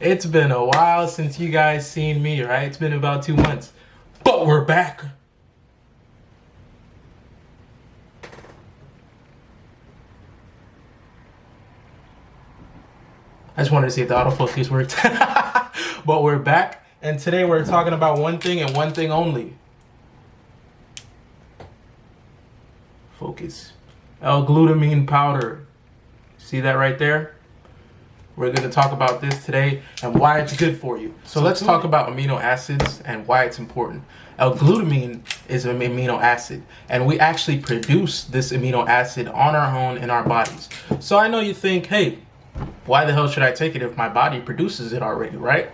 It's been a while since you guys seen me, right? It's been about 2 months, but we're back. I just wanted to see if the autofocus worked. But we're back, and today we're talking about one thing and one thing only. Focus. L-glutamine powder. See that right there? We're going to talk about this today and why it's good for you. So let's talk about amino acids and why it's important. L-glutamine is an amino acid, and we actually produce this amino acid on our own in our bodies. So I know you think, hey, why the hell should I take it if my body produces it already, right?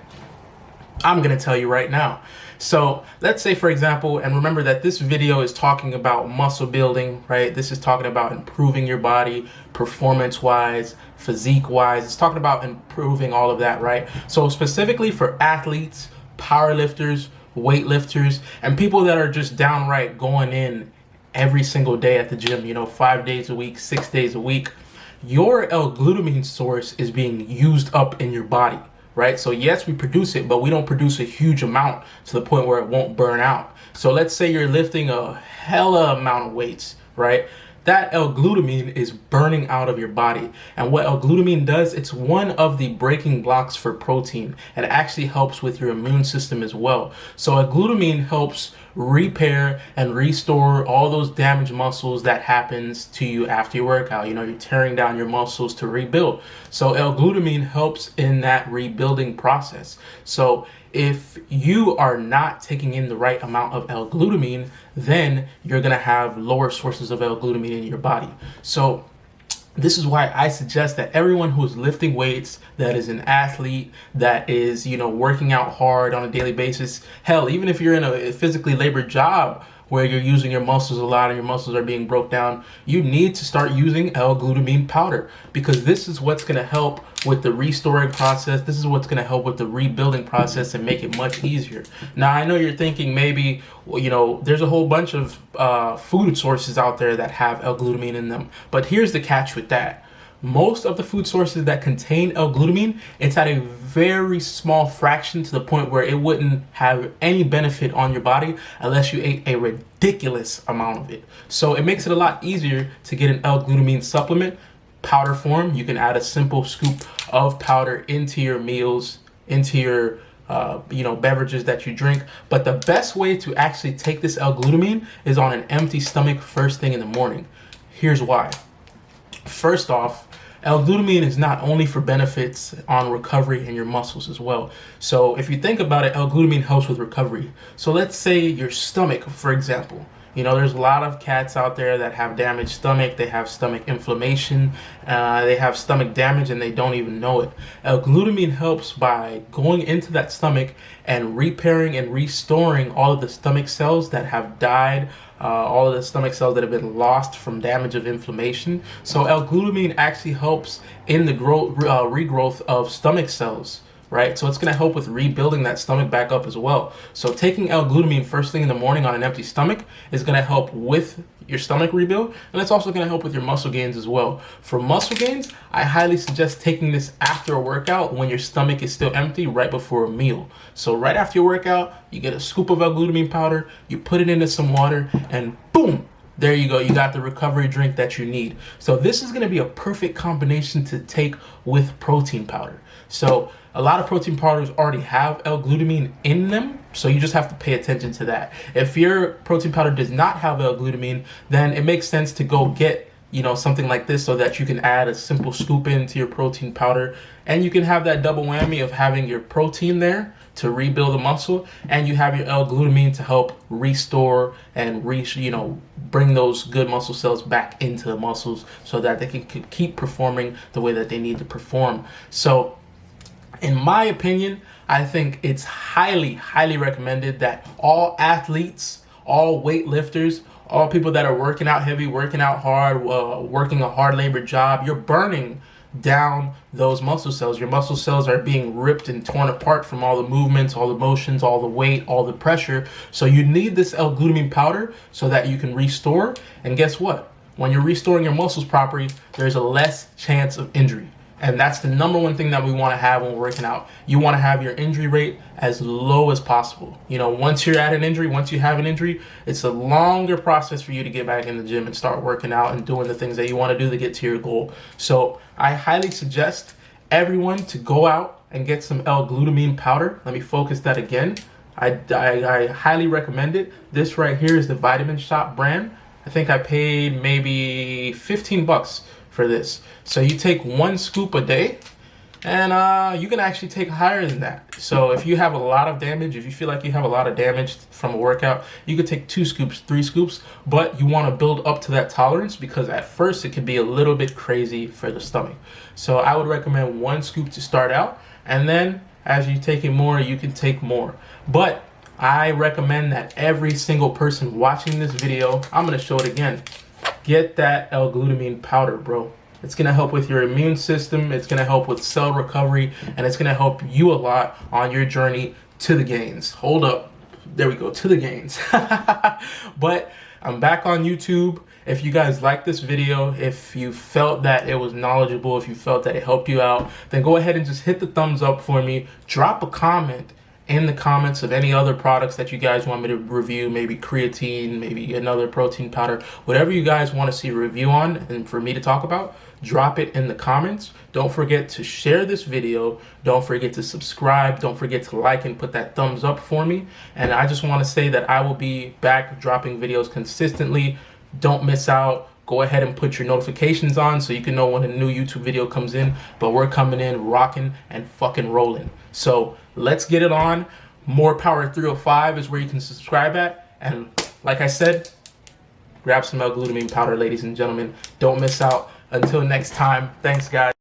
I'm going to tell you right now. So let's say, for example, and remember that this video is talking about muscle building, right? This is talking about improving your body performance-wise, physique-wise. It's talking about improving all of that, right? So specifically for athletes, powerlifters, weightlifters, and people that are just downright going in every single day at the gym, 5 days a week, 6 days a week, your L-glutamine source is being used up in your body. Right? So yes, we produce it, but we don't produce a huge amount to the point where it won't burn out. So let's say you're lifting a hella amount of weights, right? That L-glutamine is burning out of your body. And what L-glutamine does, it's one of the breaking blocks for protein, and it actually helps with your immune system as well. So L-glutamine helps repair and restore all those damaged muscles that happens to you after your workout. You're tearing down your muscles to rebuild. So L-glutamine helps in that rebuilding process. So if you are not taking in the right amount of L-glutamine, then you're going to have lower sources of L-glutamine in your body. So this is why I suggest that everyone who is lifting weights, that is an athlete, that is, working out hard on a daily basis, hell, even if you're in a physically labored job where you're using your muscles a lot and your muscles are being broke down, you need to start using L-glutamine powder, because this is what's going to help with the restoring process. This is what's going to help with the rebuilding process and make it much easier. Now, I know you're thinking maybe, there's a whole bunch of food sources out there that have L-glutamine in them, but here's the catch with that. Most of the food sources that contain L-glutamine, it's at a very small fraction to the point where it wouldn't have any benefit on your body unless you ate a ridiculous amount of it. So it makes it a lot easier to get an L-glutamine supplement, powder form. You can add a simple scoop of powder into your meals, into your beverages that you drink. But the best way to actually take this L-glutamine is on an empty stomach first thing in the morning. Here's why. First off, L-glutamine is not only for benefits on recovery in your muscles as well. So if you think about it, L-glutamine helps with recovery. So let's say your stomach, for example. There's a lot of cats out there that have damaged stomach. They have stomach inflammation. They have stomach damage and they don't even know it. L-glutamine helps by going into that stomach and repairing and restoring all of the stomach cells that have died, all of the stomach cells that have been lost from damage of inflammation. So L-glutamine actually helps in the regrowth of stomach cells. Right? So it's going to help with rebuilding that stomach back up as well. So taking L-glutamine first thing in the morning on an empty stomach is going to help with your stomach rebuild, and it's also going to help with your muscle gains as well. For muscle gains, I highly suggest taking this after a workout when your stomach is still empty, right before a meal. So right after your workout, you get a scoop of L-glutamine powder, you put it into some water, and boom! There you go. You got the recovery drink that you need. So this is going to be a perfect combination to take with protein powder. So a lot of protein powders already have L-glutamine in them, so you just have to pay attention to that. If your protein powder does not have L-glutamine, then it makes sense to go get something like this so that you can add a simple scoop into your protein powder, and you can have that double whammy of having your protein there to rebuild the muscle, and you have your L-glutamine to help restore and bring those good muscle cells back into the muscles so that they can keep performing the way that they need to perform. So in my opinion, I think it's highly, highly recommended that all athletes, all weightlifters, all people that are working out heavy, working out hard, working a hard labor job, you're burning down those muscle cells. Your muscle cells are being ripped and torn apart from all the movements, all the motions, all the weight, all the pressure. So you need this L-glutamine powder so that you can restore. And guess what? When you're restoring your muscles properly, there's a less chance of injury. And that's the number one thing that we want to have when we're working out. You want to have your injury rate as low as possible. You know, once you're at an injury, once you have an injury, it's a longer process for you to get back in the gym and start working out and doing the things that you want to do to get to your goal. So I highly suggest everyone to go out and get some L-glutamine powder. Let me focus that again. I highly recommend it. This right here is the Vitamin Shop brand. I think I paid maybe 15 bucks for this. So you take 1 scoop a day, and you can actually take higher than that. So if you have a lot of damage, if you feel like you have a lot of damage from a workout, you could take 2 scoops, 3 scoops, but you want to build up to that tolerance, because at first it could be a little bit crazy for the stomach. So I would recommend 1 scoop to start out, and then as you take it more, you can take more. But I recommend that every single person watching this video, I'm going to show it again, get that L-glutamine powder, bro. It's going to help with your immune system, it's going to help with cell recovery, and it's going to help you a lot on your journey to the gains. Hold up. There we go, to the gains. But I'm back on YouTube. If you guys like this video, if you felt that it was knowledgeable, if you felt that it helped you out, then go ahead and just hit the thumbs up for me. Drop a comment in the comments of any other products that you guys want me to review, maybe creatine, maybe another protein powder, whatever you guys want to see a review on and for me to talk about, drop it in the comments. Don't forget to share this video. Don't forget to subscribe. Don't forget to like and put that thumbs up for me. And I just want to say that I will be back dropping videos consistently. Don't miss out. Go ahead and put your notifications on so you can know when a new YouTube video comes in. But we're coming in rocking and fucking rolling. So let's get it on. More Power 305 is where you can subscribe at. And like I said, grab some L-glutamine powder, ladies and gentlemen. Don't miss out. Until next time, thanks guys.